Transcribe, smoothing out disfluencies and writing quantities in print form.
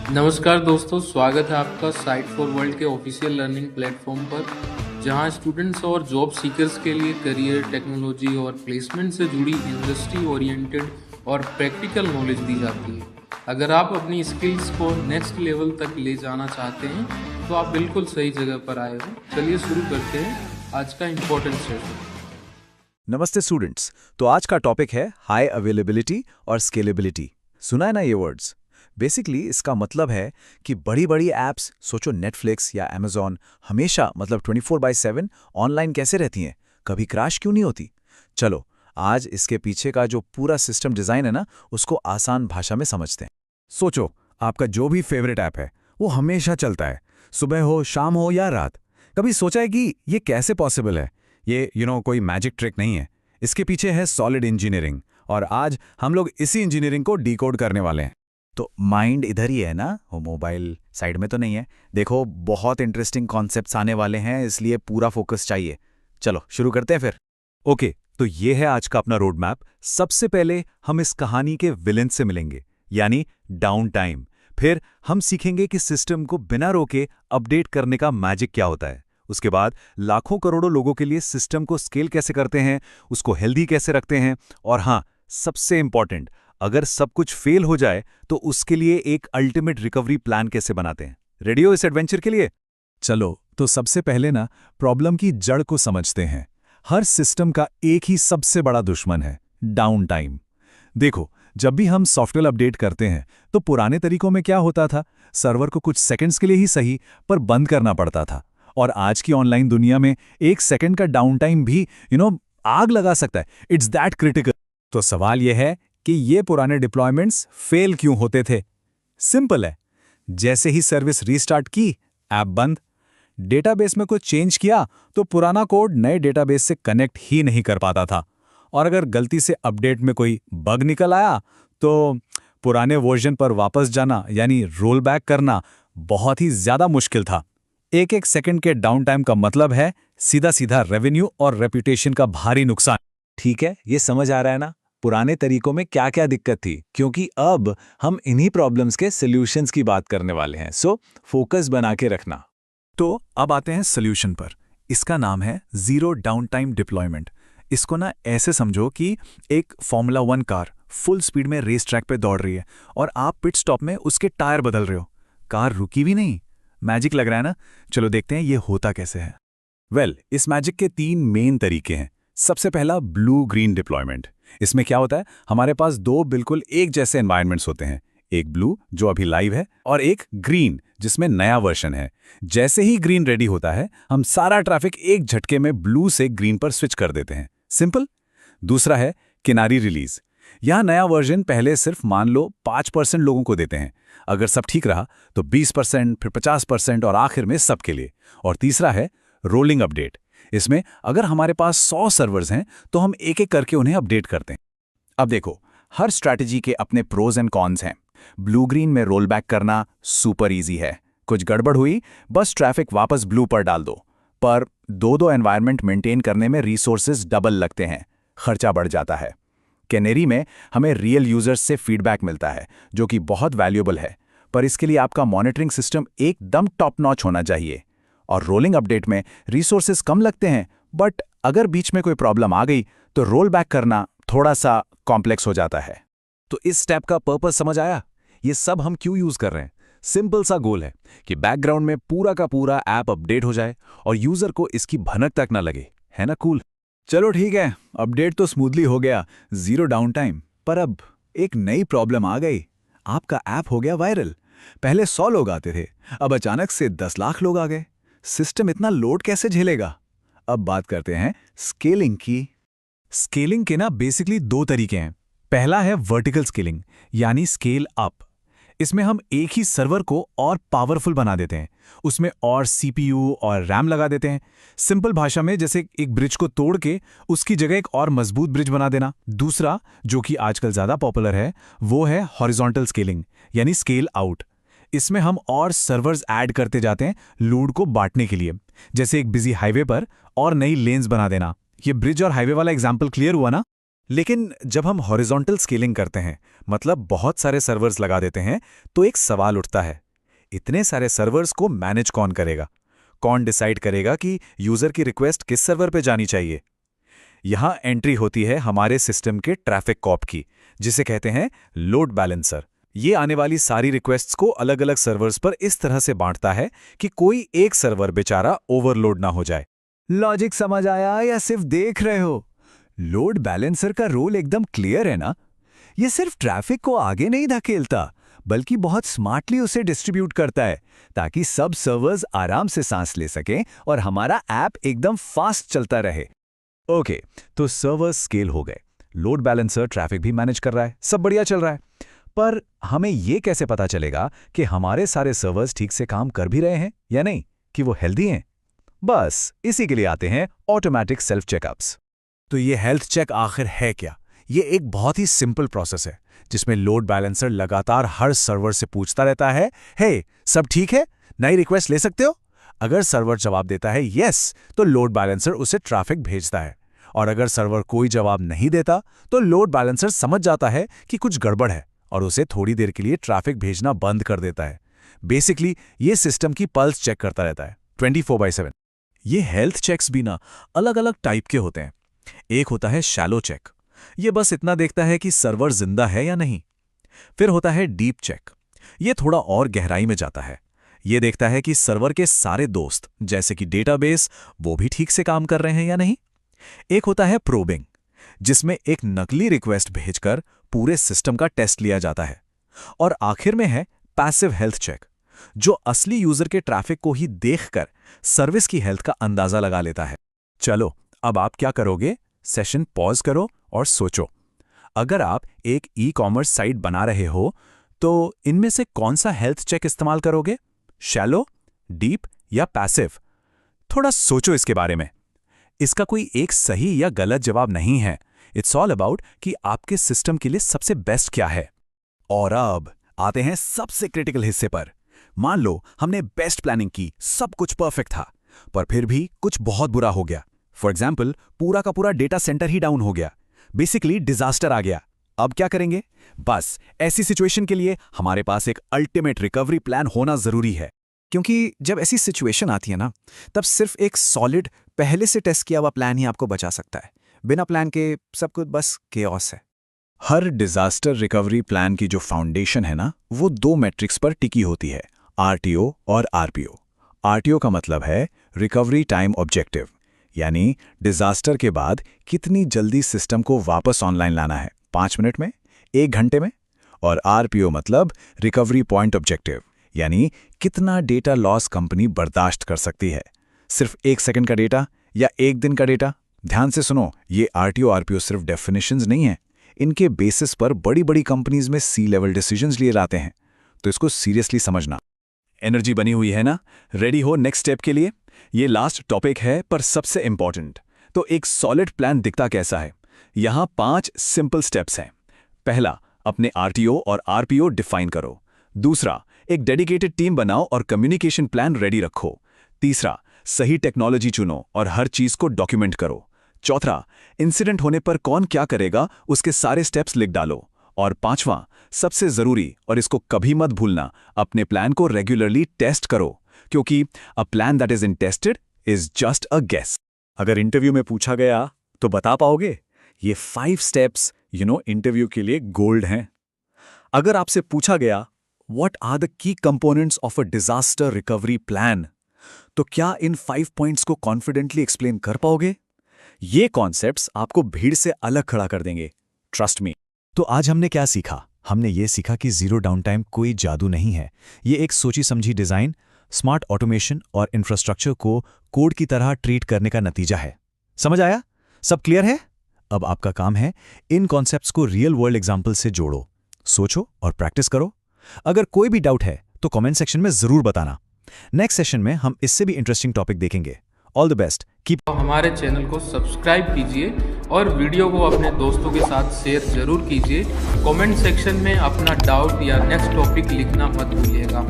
नमस्कार दोस्तों, स्वागत है आपका साइट फॉर वर्ल्ड के ऑफिशियल लर्निंग प्लेटफॉर्म पर, जहां स्टूडेंट्स और जॉब सीकर्स के लिए करियर, टेक्नोलॉजी और प्लेसमेंट से जुड़ी इंडस्ट्री ओरिएंटेड और प्रैक्टिकल नॉलेज दी जाती है। अगर आप अपनी स्किल्स को नेक्स्ट लेवल तक ले जाना चाहते हैं, तो आप बिल्कुल सही जगह पर आए हो। चलिए शुरू करते हैं आज का इम्पोर्टेंट सेशन। नमस्ते स्टूडेंट्स। तो आज का टॉपिक है हाई अवेलेबिलिटी और स्केलेबिलिटी। सुना है ना ये वर्ड्स? बेसिकली इसका मतलब है कि बड़ी बड़ी ऐप्स, सोचो नेटफ्लिक्स या अमेज़ॉन, हमेशा मतलब 24/7 ऑनलाइन कैसे रहती हैं, कभी क्रैश क्यों नहीं होती। चलो आज इसके पीछे का जो पूरा सिस्टम डिज़ाइन है ना, उसको आसान भाषा में समझते हैं। सोचो आपका जो भी फेवरेट ऐप है वो हमेशा चलता है, सुबह हो, शाम हो या रात। कभी सोचा है कि ये कैसे पॉसिबल है? ये कोई मैजिक ट्रिक नहीं है, इसके पीछे है सॉलिड इंजीनियरिंग, और आज हम लोग इसी इंजीनियरिंग को डिकोड करने वाले हैं। तो माइंड इधर ही है ना, वो मोबाइल साइड में तो नहीं है। देखो बहुत इंटरेस्टिंग कॉन्सेप्ट्स आने वाले हैं, इसलिए पूरा फोकस चाहिए। चलो शुरू करते हैं फिर। ओके, तो ये है आज का अपना रोड मैप। सबसे पहले हम इस कहानी के विलेन से मिलेंगे, यानी डाउन टाइम। फिर हम सीखेंगे कि सिस्टम को बिना रोके अपडेट करने का मैजिक क्या होता है। उसके बाद लाखों करोड़ों लोगों के लिए सिस्टम को स्केल कैसे करते हैं, उसको हेल्दी कैसे रखते हैं, और हाँ, सबसे इंपॉर्टेंट, अगर सब कुछ फेल हो जाए तो उसके लिए एक अल्टीमेट रिकवरी प्लान कैसे बनाते हैं। रेडी हो इस एडवेंचर के लिए? चलो तो सबसे पहले ना प्रॉब्लम की जड़ को समझते हैं। हर सिस्टम का एक ही सबसे बड़ा दुश्मन है, डाउन टाइम। देखो, जब भी हम सॉफ्टवेयर अपडेट करते हैं तो पुराने तरीकों में क्या होता था, सर्वर को कुछ सेकंड्स के लिए ही सही पर बंद करना पड़ता था। और आज की ऑनलाइन दुनिया में एक सेकंड का डाउन टाइम भी आग लगा सकता है। It's that critical. तो सवाल यह है कि ये पुराने डिप्लॉयमेंट्स फेल क्यों होते थे? सिंपल है, जैसे ही सर्विस रीस्टार्ट की, ऐप बंद। डेटाबेस में कुछ चेंज किया तो पुराना कोड नए डेटाबेस से कनेक्ट ही नहीं कर पाता था। और अगर गलती से अपडेट में कोई बग निकल आया तो पुराने वर्जन पर वापस जाना यानी रोल बैक करना बहुत ही ज्यादा मुश्किल था। एक एक सेकंड के डाउन टाइम का मतलब है सीधा सीधा रेवेन्यू और रेपुटेशन का भारी नुकसान। ठीक है, ये समझ आ रहा है ना पुराने तरीकों में क्या क्या दिक्कत थी, क्योंकि अब हम इन्हीं प्रॉब्लम्स के सॉल्यूशंस की बात करने वाले हैं। सो फोकस बना के रखना। तो अब आते हैं सॉल्यूशन पर। इसका नाम है जीरो डाउन टाइम डिप्लॉयमेंट। इसको ना ऐसे समझो कि एक फॉर्मूला 1 कार फुल स्पीड में रेस ट्रैक पे दौड़ रही है और आप पिट स्टॉप में उसके टायर बदल रहे हो। कार रुकी भी नहीं। मैजिक लग रहा है ना? चलो देखते हैं ये होता कैसे है। इस मैजिक के 3 मेन तरीके हैं। सबसे पहला ब्लू ग्रीन डिप्लॉयमेंट। इसमें क्या होता है, हमारे पास 2 बिल्कुल एक जैसे एनवायरनमेंट्स होते हैं, एक ब्लू जो अभी लाइव है और एक ग्रीन जिसमें नया वर्जन है। जैसे ही ग्रीन रेडी होता है, हम सारा ट्रैफिक एक झटके में ब्लू से ग्रीन पर स्विच कर देते हैं। सिंपल। दूसरा है किनारी रिलीज। यहां नया वर्जन पहले सिर्फ मान लो 5% लोगों को देते हैं। अगर सब ठीक रहा तो 20%, फिर 50% और आखिर में सबके लिए। और तीसरा है रोलिंग अपडेट। इसमें अगर हमारे पास 100 सर्वर्स हैं तो हम एक एक करके उन्हें अपडेट करते हैं। अब देखो, हर स्ट्रैटेजी के अपने प्रोज एंड कॉन्स हैं। ब्लू ग्रीन में रोल बैक करना सुपर इजी है। कुछ गड़बड़ हुई, बस ट्रैफिक वापस ब्लू पर डाल दो। पर दो एनवायरनमेंट मेंटेन करने में रिसोर्सेज डबल लगते हैं, खर्चा बढ़ जाता है। कैनेरी में हमें रियल यूजर्स से फीडबैक मिलता है जो कि बहुत वैल्यूएबल है, पर इसके लिए आपका मॉनिटरिंग सिस्टम एकदम टॉप नॉच होना चाहिए। और रोलिंग अपडेट में रिसोर्सेज कम लगते हैं, बट अगर बीच में कोई प्रॉब्लम आ गई तो रोल बैक करना थोड़ा सा कॉम्प्लेक्स हो जाता है। तो इस स्टेप का पर्पस समझ आया? ये सब हम क्यों यूज कर रहे हैं? सिंपल सा गोल है कि बैकग्राउंड में पूरा का पूरा ऐप अपडेट हो जाए और यूजर को इसकी भनक तक ना लगे। है ना कूल? चलो ठीक है, अपडेट तो स्मूथली हो गया, जीरो डाउन टाइम। पर अब एक नई प्रॉब्लम आ गई। आपका ऐप हो गया वायरल। पहले 100 लोग आते थे, अब अचानक से 10 लाख लोग आ गए। सिस्टम इतना लोड कैसे झेलेगा? अब बात करते हैं स्केलिंग की। स्केलिंग के ना बेसिकली 2 तरीके हैं। पहला है वर्टिकल स्केलिंग, यानी स्केल अप। इसमें हम एक ही सर्वर को और पावरफुल बना देते हैं, उसमें और सीपीयू और रैम लगा देते हैं। सिंपल भाषा में जैसे एक ब्रिज को तोड़ के उसकी जगह एक और मजबूत ब्रिज बना देना। दूसरा, जो कि आजकल ज्यादा पॉपुलर है, वो है हॉरिजॉन्टल स्केलिंग, यानी स्केल आउट। इसमें हम और सर्वर्स ऐड करते जाते हैं लोड को बांटने के लिए, जैसे एक बिजी हाईवे पर और नई लेन्स बना देना। ये ब्रिज और हाईवे वाला एग्जाम्पल क्लियर हुआ ना? लेकिन जब हम हॉरिजॉन्टल स्केलिंग करते हैं, मतलब बहुत सारे सर्वर्स लगा देते हैं, तो एक सवाल उठता है, इतने सारे सर्वर्स को मैनेज कौन करेगा? कौन डिसाइड करेगा कि यूजर की रिक्वेस्ट किस सर्वर पे जानी चाहिए? यहां एंट्री होती है हमारे सिस्टम के ट्रैफिक कॉप की, जिसे कहते हैं लोड बैलेंसर। ये आने वाली सारी रिक्वेस्ट्स को अलग अलग सर्वर्स पर इस तरह से बांटता है कि कोई एक सर्वर बेचारा ओवरलोड ना हो जाए। लॉजिक समझ आया या सिर्फ देख रहे हो? लोड बैलेंसर का रोल एकदम क्लियर है ना? ये सिर्फ ट्रैफिक को आगे नहीं धकेलता, बल्कि बहुत स्मार्टली उसे डिस्ट्रीब्यूट करता है, ताकि सब सर्वर्स आराम से सांस ले सकें और हमारा ऐप एकदम फास्ट चलता रहे। ओके, तो सर्वर्स स्केल हो गए, लोड बैलेंसर ट्रैफिक भी मैनेज कर रहा है, सब बढ़िया चल रहा है। पर हमें ये कैसे पता चलेगा कि हमारे सारे सर्वर्स ठीक से काम कर भी रहे हैं या नहीं, कि वो हेल्दी हैं? बस इसी के लिए आते हैं ऑटोमेटिक सेल्फ चेकअप्स। तो ये हेल्थ चेक आखिर है क्या? ये एक बहुत ही सिंपल प्रोसेस है, जिसमें लोड बैलेंसर लगातार हर सर्वर से पूछता रहता है, हे, सब ठीक है? नई रिक्वेस्ट ले सकते हो? अगर सर्वर जवाब देता है यस, तो लोड बैलेंसर उसे ट्रैफिक भेजता है, और अगर सर्वर कोई जवाब नहीं देता, तो लोड बैलेंसर समझ जाता है कि कुछ गड़बड़ है और उसे थोड़ी देर के लिए ट्रैफिक भेजना बंद कर देता है। बेसिकली ये सिस्टम की पल्स चेक करता रहता है 24/7। ये हेल्थ चेक्स भी ना अलग अलग टाइप के होते हैं। एक होता है शैलो चेक, ये बस इतना देखता है कि सर्वर जिंदा है या नहीं। फिर होता है डीप चेक, ये थोड़ा और गहराई में जाता है, ये देखता है कि सर्वर के सारे दोस्त जैसे कि डेटाबेस वो भी ठीक से काम कर रहे हैं या नहीं। एक होता है प्रोबिंग, जिसमें एक नकली रिक्वेस्ट भेजकर पूरे सिस्टम का टेस्ट लिया जाता है। और आखिर में है पैसिव हेल्थ चेक, जो असली यूजर के ट्रैफिक को ही देखकर सर्विस की हेल्थ का अंदाजा लगा लेता है। चलो, अब आप क्या करोगे? सेशन पॉज करो और सोचो। अगर आप एक ई-कॉमर्स साइट बना रहे हो, तो इनमें से कौन सा हेल्थ चेक इस्तेमाल करोगे? शैलो, डीप या पैसिव? थोड़ा सोचो इसके बारे में। इसका कोई एक सही या गलत जवाब नहीं है। इट्स ऑल अबाउट कि आपके सिस्टम के लिए सबसे बेस्ट क्या है। और अब आते हैं सबसे क्रिटिकल हिस्से पर। मान लो हमने बेस्ट प्लानिंग की, सब कुछ परफेक्ट था, पर फिर भी कुछ बहुत बुरा हो गया। फॉर एग्जाम्पल, पूरा का पूरा डेटा सेंटर ही डाउन हो गया। बेसिकली डिजास्टर आ गया। अब क्या करेंगे? बस ऐसी सिचुएशन के लिए हमारे पास एक अल्टीमेट रिकवरी प्लान होना जरूरी है। क्योंकि जब ऐसी सिचुएशन आती है ना, तब सिर्फ एक सॉलिड पहले से टेस्ट किया हुआ प्लान ही आपको बचा सकता है। बिना प्लान के सब कुछ बस केओस है। हर डिजास्टर रिकवरी प्लान की जो फाउंडेशन है ना, वो 2 मैट्रिक्स पर टिकी होती है, आरटीओ और आरपीओ। आरटीओ का मतलब है रिकवरी टाइम ऑब्जेक्टिव, यानी डिजास्टर के बाद कितनी जल्दी सिस्टम को वापस ऑनलाइन लाना है, 5 मिनट में, 1 घंटे में। और आरपीओ मतलब रिकवरी पॉइंट ऑब्जेक्टिव, यानी कितना डेटा लॉस कंपनी बर्दाश्त कर सकती है। सिर्फ 1 सेकंड का डेटा या 1 दिन का डेटा? ध्यान से सुनो, ये आरटीओ आरपीओ सिर्फ डेफिनेशंस नहीं है, इनके बेसिस पर बड़ी बड़ी कंपनीज में सी लेवल डिसीजंस लिए जाते हैं। तो इसको सीरियसली समझना। एनर्जी बनी हुई है ना? रेडी हो नेक्स्ट स्टेप के लिए? ये लास्ट टॉपिक है, पर सबसे इंपॉर्टेंट। तो एक सॉलिड प्लान दिखता कैसा है? यहां 5 सिंपल स्टेप्स हैं। पहला, अपने आरटीओ और आरपीओ डिफाइन करो। दूसरा, एक डेडिकेटेड टीम बनाओ और कम्युनिकेशन प्लान रेडी रखो। तीसरा, सही टेक्नोलॉजी चुनो और हर चीज को डॉक्यूमेंट करो। चौथा, इंसिडेंट होने पर कौन क्या करेगा उसके सारे स्टेप्स लिख डालो। और पांचवां, सबसे जरूरी, और इसको कभी मत भूलना, अपने प्लान को रेगुलरली टेस्ट करो, क्योंकि a plan that is tested is just a guess. अगर इंटरव्यू में पूछा गया तो बता पाओगे? ये 5 स्टेप्स इंटरव्यू के लिए गोल्ड हैं। अगर आपसे पूछा गया what are the key components of a disaster recovery plan, तो क्या इन 5 पॉइंट्स को कॉन्फिडेंटली एक्सप्लेन कर पाओगे? ये कॉन्सेप्ट्स आपको भीड़ से अलग खड़ा कर देंगे, ट्रस्ट मी। तो आज हमने क्या सीखा? हमने ये सीखा कि जीरो डाउन टाइम कोई जादू नहीं है। ये एक सोची समझी डिजाइन, स्मार्ट ऑटोमेशन और इंफ्रास्ट्रक्चर को कोड की तरह ट्रीट करने का नतीजा है। समझ आया? सब क्लियर है? अब आपका काम है इन कॉन्सेप्ट्स को रियल वर्ल्ड एग्जाम्पल से जोड़ो, सोचो और प्रैक्टिस करो। अगर कोई भी डाउट है तो कमेंट सेक्शन में जरूर बताना। नेक्स्ट सेशन में हम इससे भी इंटरेस्टिंग टॉपिक देखेंगे। All the best, keep. हमारे चैनल को सब्सक्राइब कीजिए और वीडियो को अपने दोस्तों के साथ शेयर जरूर कीजिए। कमेंट सेक्शन में अपना डाउट या नेक्स्ट टॉपिक लिखना मत भूलिएगा।